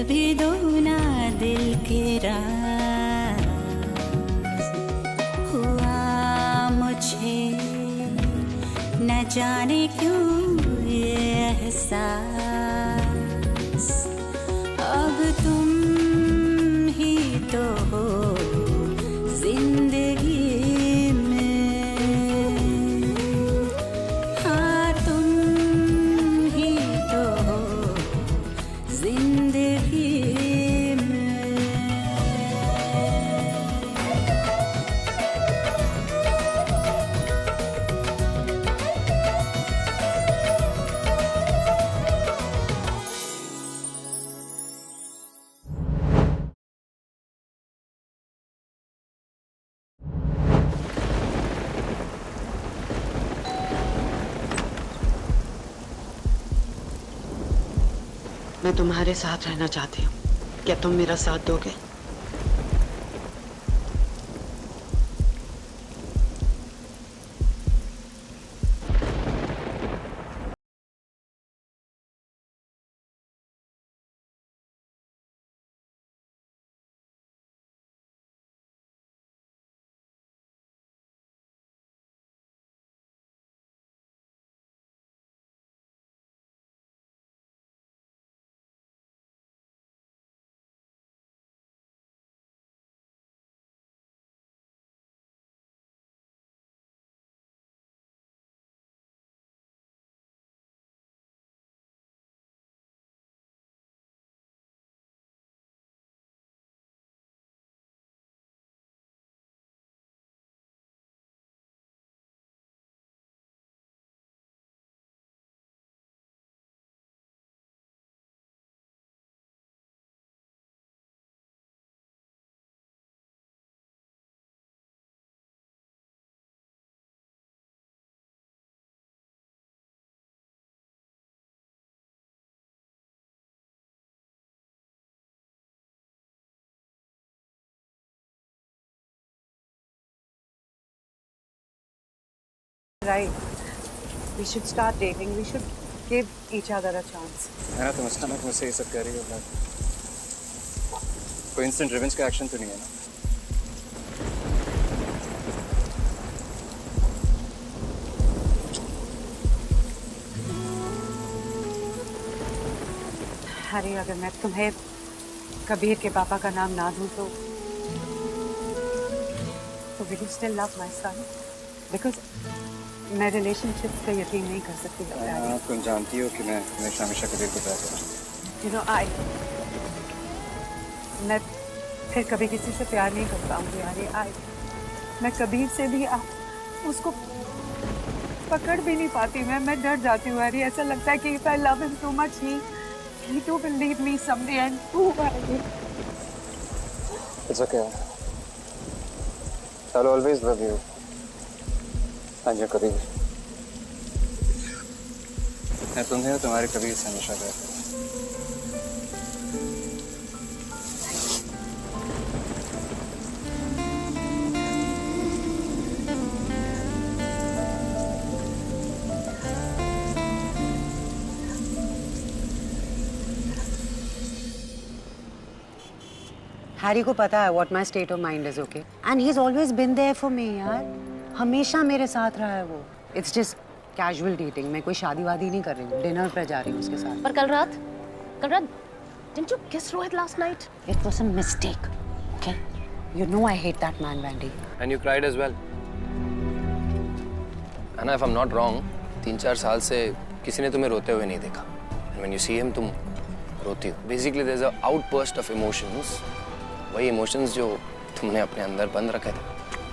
भी दो ना दिल के राज। हुआ मुझे न जाने क्यों ये एहसास, अब तुम ही तो हो जिंदगी में। हाँ तुम ही तो हो जिंदगी में। मैं तुम्हारे साथ रहना चाहती हूँ, क्या तुम मेरा साथ दोगे? Right. We should start dating. We should give each other a chance. है ना, तुम अचानक मुझसे ये सब कह रही हो बात, कोई इंस्टेंट रिवेंज का एक्शन तो नहीं है ना? अरे अगर मैं तुम्हें कबीर के पापा का नाम ना दूं तो will you still love my son? Because मैं रिलेशनशिप पे यकीन नहीं कर सकती। तुम जानती हो कि मैं हमेशा हमेशा कबीर को प्यार करता हूँ। You know, मैं फिर कभी किसी से प्यार नहीं कर पाऊंगी यार। मैं कबीर से भी उसको पकड़ भी नहीं पाती। मैं डर जाती हूँ यार। ऐसा लगता है कि if I love him too much, he too will leave me someday and too bad. It's okay. I'll always love you. And your Kabir. मैं तुम्हें और तुम्हारे कबीर से हमेशा प्यार करूँगा। हैरी को पता है what my state of mind is, okay? And he's always been there for me, यार। हमेशा मेरे साथ रहा है वो। It's just casual dating. मैं कोई शादी वादी नहीं कर रही हूँ। डिनर पे जा रही हूँ उसके साथ। पर कल रात didn't you kiss Rohit last night? It was a mistake, okay? You know I hate that man, Wendy. And you cried as well. Anna, if I'm not wrong, 3-4 साल से किसी ने तुम्हें रोते हुए नहीं देखा. And when you see him, तुम रोती हो. Basically, there's an outburst of emotions. वही emotions जो तुमने अपने अंदर बंद रखे थे.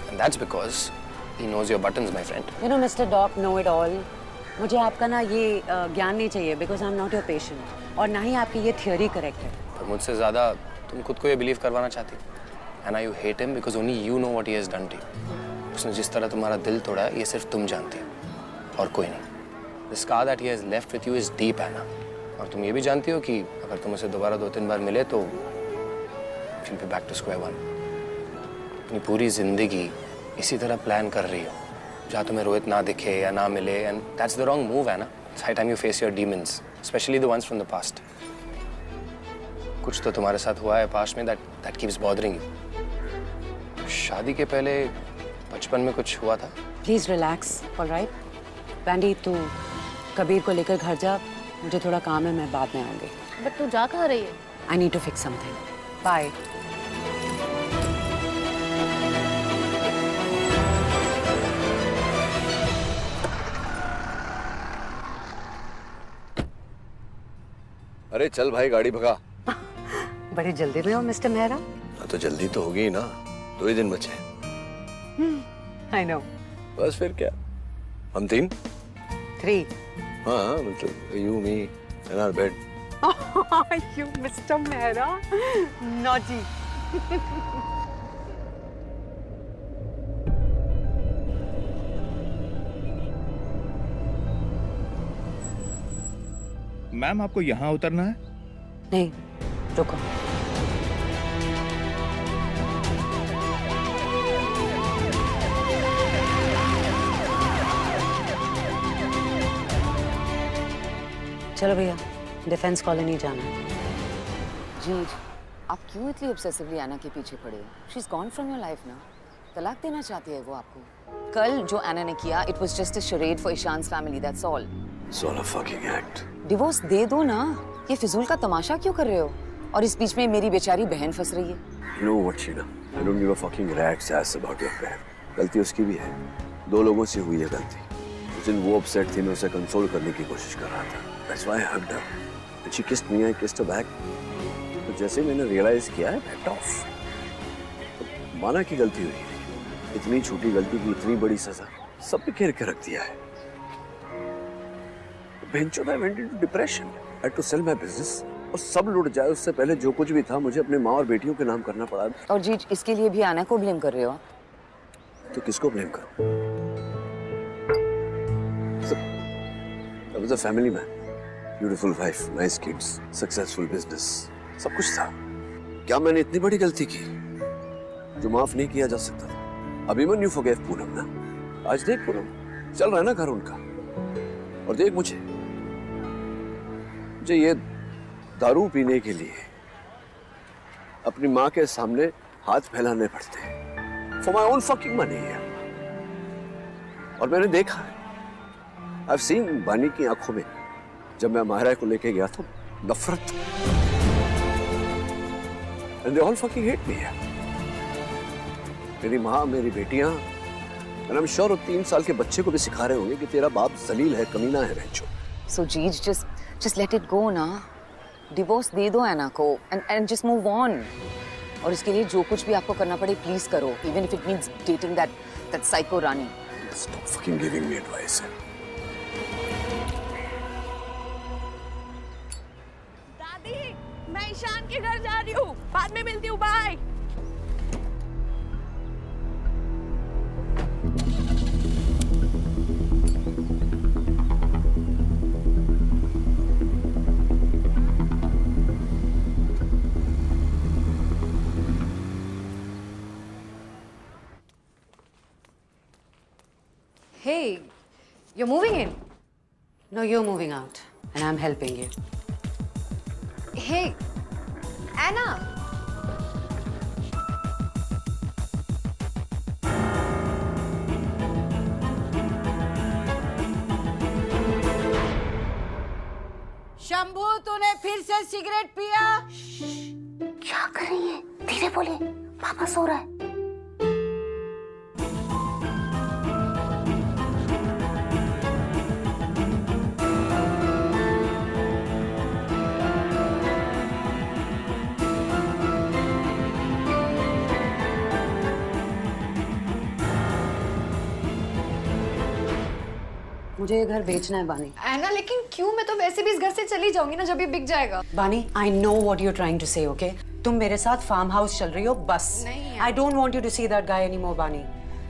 And that's because he knows your buttons, my friend. You know, Mr. Doc, know it all. मुझे आपका ना ये ज्ञान नहीं चाहिए because I'm not your patient. और ना ही आपकी ये theory correct है. पर मुझसे ज़्यादा तुम खुद को ये believe करवाना चाहती हो. Anna, you hate him because only you know what he has done to you. उसने जिस तरह तुम्हारा दिल तोड़ा है, ये सिर्फ तुम जानती हो और कोई नहीं. The scar that he has left with you is deep, Anna. और तुम ये भी जानती हो कि अगर तुम उसे दोबारा 2-3 बार मिले तो you'll be back to square one. अपनी पूरी जिंदगी इसी तरह प्लान कर रही हो, जहाँ तुम्हें रोहित ना दिखे या ना मिले, and that's the wrong move, Anna. It's high time you face your demons, especially the ones from the past. कुछ तो तुम्हारे साथ हुआ है पास्ट में that keeps bothering you. शादी के पहले बचपन में कुछ हुआ था? Please relax, alright? बैंडी, तू कबीर को लेकर घर जा, मुझे थोड़ा काम है, मैं बाद में आऊंगी। बट तू जा कहाँ रही है? I need to fix something. Bye. अरे चल भाई, गाड़ी भगा। बड़ी जल्दी में हो मिस्टर मेहरा। तो जल्दी तो होगी ही ना, 2 ही दिन बचे। I know. बस फिर क्या, हम 3? 3। हाँ मतलब you, me and our bed. You Mr. Mehra, naughty. Ma'am आपको यहाँ उतरना है? नहीं, रुको। चलो भैया, डिफेंस कॉलोनी जाना है। जी, आप क्यों इतनी ऑब्सेसिवली एना के पीछे पड़े हो? She is gone from your life ना। तलाक देना चाहती है वो आपको। कल जो एना ने किया, it was just a charade for Ishaan's family, that's all. It's all a fucking act. Divorce दे दो ना, ये फिजूल का तमाशा क्यों कर रहे हो? और इस बीच में मेरी बेचारी बहन फंस रही है। You know what, Sheena? I don't give a fucking rat's ass about your band. गलती उसकी भी है, 2 लोगों से हुई है गलती। उस दिन वो अपसेट थी, मैं उसे कंसोल करने की कोशिश कर रहा था। That's why I hugged her. And she kissed me, I kissed her back. तो जैसे मैंने रियलाइज किया, I backed off. तो माना कि गलती हुई, इतनी छोटी गलती की इतनी बड़ी सजा, सब पे घेर के रख दिया है। बेंचो, I went into depression. I had to sell my business. और सब लुट जाए उससे पहले जो कुछ भी था मुझे अपने माँ और बेटियों के नाम करना पड़ा। और जी, इसके लिए भी एना को ब्लेम कर रहे हो? तो किसको ब्लेम करूं? I was a family man, beautiful wife, nice kids, successful business, सब कुछ था। क्या मैंने इतनी बड़ी गलती की जो माफ नहीं किया जा सकता था? अभिमन्यु forgave पूनम ना। आज देख पूनम, चल रहा है ना घर उनका, और देख मुझे ये दारू पीने के लिए अपनी माँ के सामने हाथ फैलाने पड़ते हैं for my own fucking money। और मैंने देखा है, I've seen बानी की आंखों में जब मैं माहिरा को लेके गया था नफरत। And they all fucking hate me। मेरी माँ, मेरी बेटियां, and I'm sure वो 3 साल के बच्चे को भी सिखा रहे होंगे कि तेरा बाप जलील है, कमीना है बेंचो। So Jeej, just let it go ना। डिवोर्स दे दो एना को and just move on। और इसके लिए जो कुछ भी आपको करना पड़े प्लीज करो, even if it means dating that psycho Rani. Stop fucking giving me advice। दादी, मैं ईशान के घर जा रही हूँ, बाद में मिलती हूँ, bye. Hey, you're moving in. No, you're moving out, and I'm helping you. Hey, Anna. Shambhu, तूने फिर से सिगरेट पिया? क्या कर रही है? धीरे बोले, पापा सो रहा है। मुझे ये घर बेचना है बानी। एना, लेकिन क्यों? मैं तो वैसे भी इस घर से चली जाऊंगी ना जब ये बिक जाएगा। Bani, I know what you trying to say, okay? तुम मेरे साथ फार्म हाउस चल रही हो बस। नहीं, I don't want you to see that guy anymore Bani.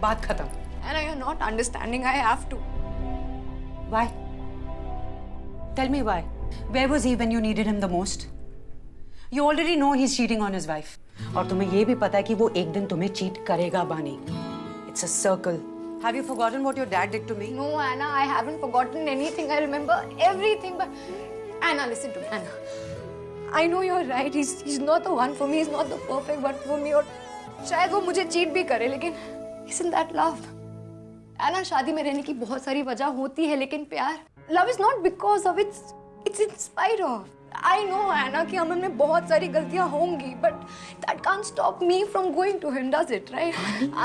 बात खत्म। एना, you're not understanding. I have to. Why? Tell me why. Where was he when you needed him the most? You already know he's cheating on his wife. और तुम्हें ये भी पता है कि वो एक दिन तुम्हें चीट करेगा बानी। It's a circle. Have you forgotten what your dad did to me? No, Anna, I haven't forgotten anything. I remember everything. But Anna, listen to me, Anna. I know you're right. He's not the one for me. He's not the perfect one for me. और शायद वो मुझे cheat भी करे, लेकिन isn't that love? ऐना, शादी में रहने की बहुत सारी वजह होती है, लेकिन प्यार, love is not because of it's in spite of. I know ऐना कि अमन में बहुत सारी गलतियां होंगी, but that can't stop me from going to him, does it? Right?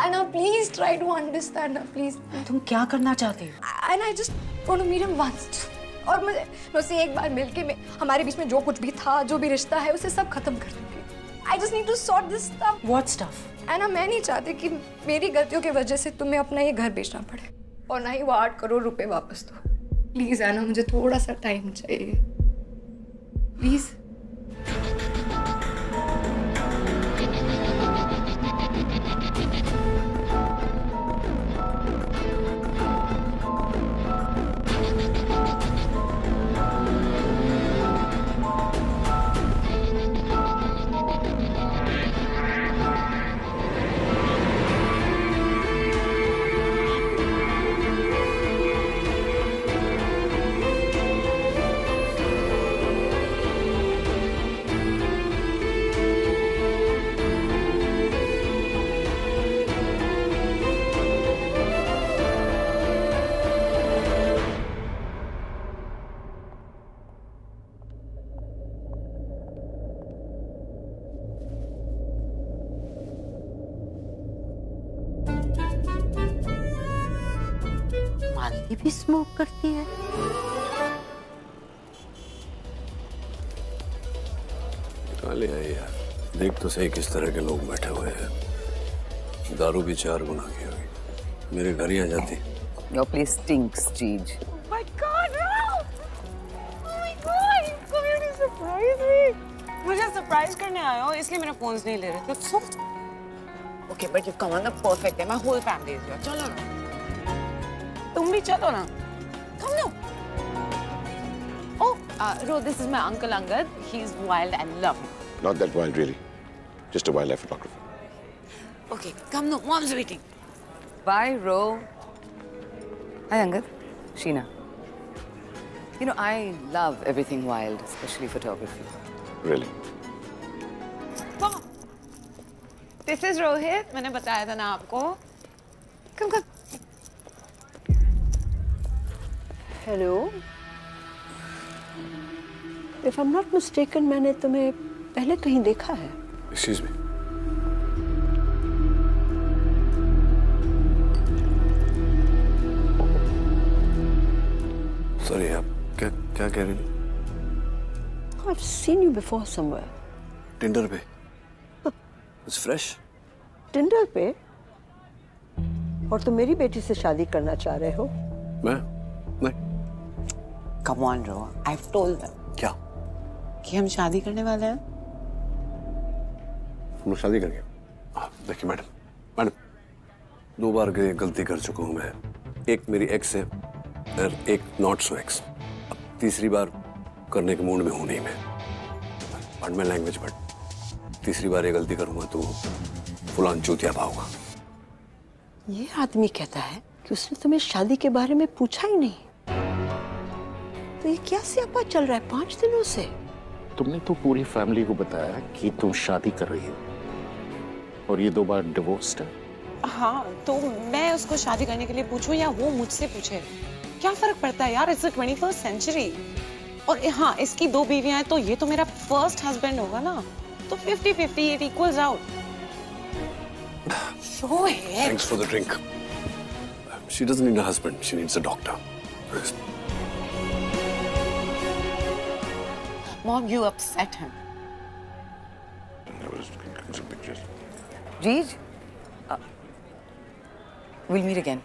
Anna, please try to understand. Please. तुम क्या करना चाहते हो? And I just want to meet him once. और मैं उससे एक बार मिलके मैं हमारे बीच में जो कुछ भी था, जो भी रिश्ता है, उसे सब खत्म कर दूंगी. I just need to sort this stuff. What stuff? ऐना, मैं नहीं चाहती कि मेरी गलतियों की वजह से तुम्हें अपना ये घर बेचना पड़े और ना ही वो 8 करोड़ रुपए वापस दो. प्लीज ऐना, मुझे थोड़ा सा टाइम चाहिए. प्लीज. ये भी स्मोक करती है? निकाले है यार, देख तो सही किस तरह के लोग बैठे हुए हैं. दारू भी 4 गुना की होगी. मेरे घर ही आ जाती. Your place stinks, Jeej. Oh my God, Ralph! Oh my God, you really surprised me. मुझे सरप्राइज करने आए हो, इसलिए मेरा फोन नहीं ले रहे थे. Okay, but you've come on the perfect day. My whole family is here. चलो ना. तुम भी चलो ना. Come now. Oh, Ro, this is my uncle Angad. He's wild and lovely. Not that wild, really. Just a wildlife photographer. Okay, come now. Mom's waiting. Bye, Ro. Hi, Angad. Sheena. You know, I love everything wild, especially photography. Really? Mom, this is Rohit. मैंने बताया था ना आपको. Come, come. Hello. If I'm not mistaken, मैंने तुम्हें पहले कहीं देखा है. Excuse me. Sorry, आप क्या कह रही हैं? I've seen you before somewhere. Tinder पे. It's fresh. Tinder पे? और तुम मेरी बेटी से शादी करना चाह रहे हो? मैं? नहीं. Come on, Ro. I've told them. क्या? कि हम शादी करने वाले हैं. हम लोग शादी करेंगे. देखिए मैडम, 2 बार गलती कर चुका हूँ मैं. एक मेरी एक्स है और एक नॉट सो एक्स. अब तीसरी बार करने के मूड में हूँ नहीं मैं. पढ़ में लैंग्वेज बट तीसरी बार ये गलती करूँगा तो फुलान चूतिया पाऊंगा. ये आदमी कहता है कि उसने तुम्हें शादी के बारे में पूछा ही नहीं. तो ये क्या स्यापा चल रहा है 5 दिनों से? तुमने तो पूरी फैमिली को बताया कि तुम शादी कर रही हो और ये 2 बार डिवोर्स्ड है. हाँ, तो मैं उसको शादी करने के लिए पूछूं या वो मुझसे पूछे, क्या फर्क पड़ता है यार? It's the 21st century. और हाँ, इसकी 2 बीवियां हैं तो ये तो मेरा फर्स्ट हस्बैंड होगा ना. तो 50-50 it equals out. Thanks for the drink. She doesn't need a husband. She needs a doctor. Mom, you upset him. I was looking at some pictures. Jeej, we'll meet again.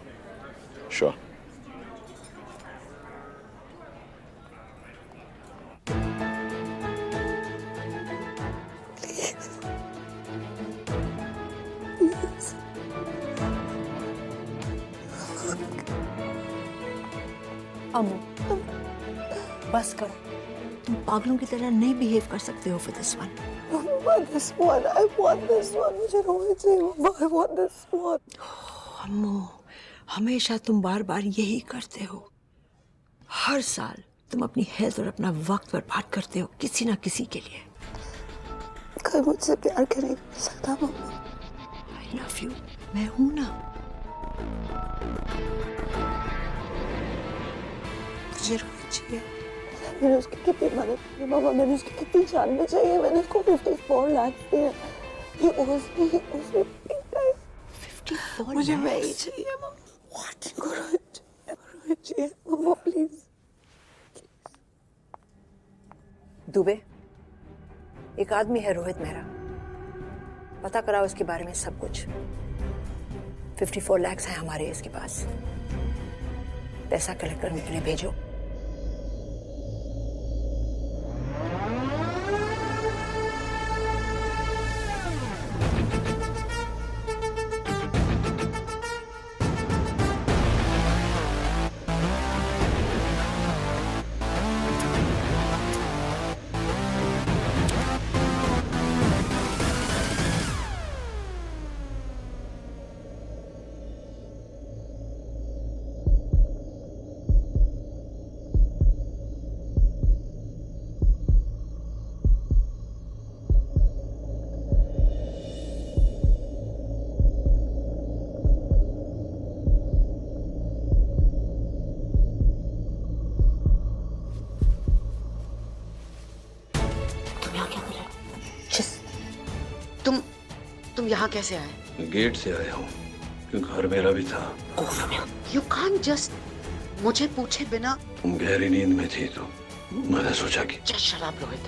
Sure. Amu, बस करो. तुम पागलों की तरह नहीं behave कर सकते हो for this one. I want this one. मुझे रोहित चाहिए. I want this one. अम्मू, हमेशा तुम बार बार यही करते हो. हर साल तुम अपनी हेल्थ और अपना वक्त बर्बाद करते हो किसी ना किसी के लिए. कोई मुझसे प्यार कर नहीं सकता मम्मा। I love you, मैं हूं ना। मुझे रोहित चाहिए। मैंने उसकी कितनी मदद की मामा, मैंने उसकी कितनी जान बचाई है, मैंने उसको 54 लाख दिए। ये उसने 54 मुझे वही चाहिए मामा। What? रोहित चाहिए मामा, प्लीज। दुबे, एक आदमी है रोहित मेहरा, पता करा उसके बारे में सब कुछ। 54 लाख है हमारे इसके पास, पैसा कलेक्ट करने के लिए भेजो। तुम यहाँ कैसे आए? गेट से आया हूँ, क्योंकि घर मेरा भी था। You can't just मुझे पूछे बिना। तुम गहरी नींद में थी तो मैंने सोचा कि Just shut up, रोहित।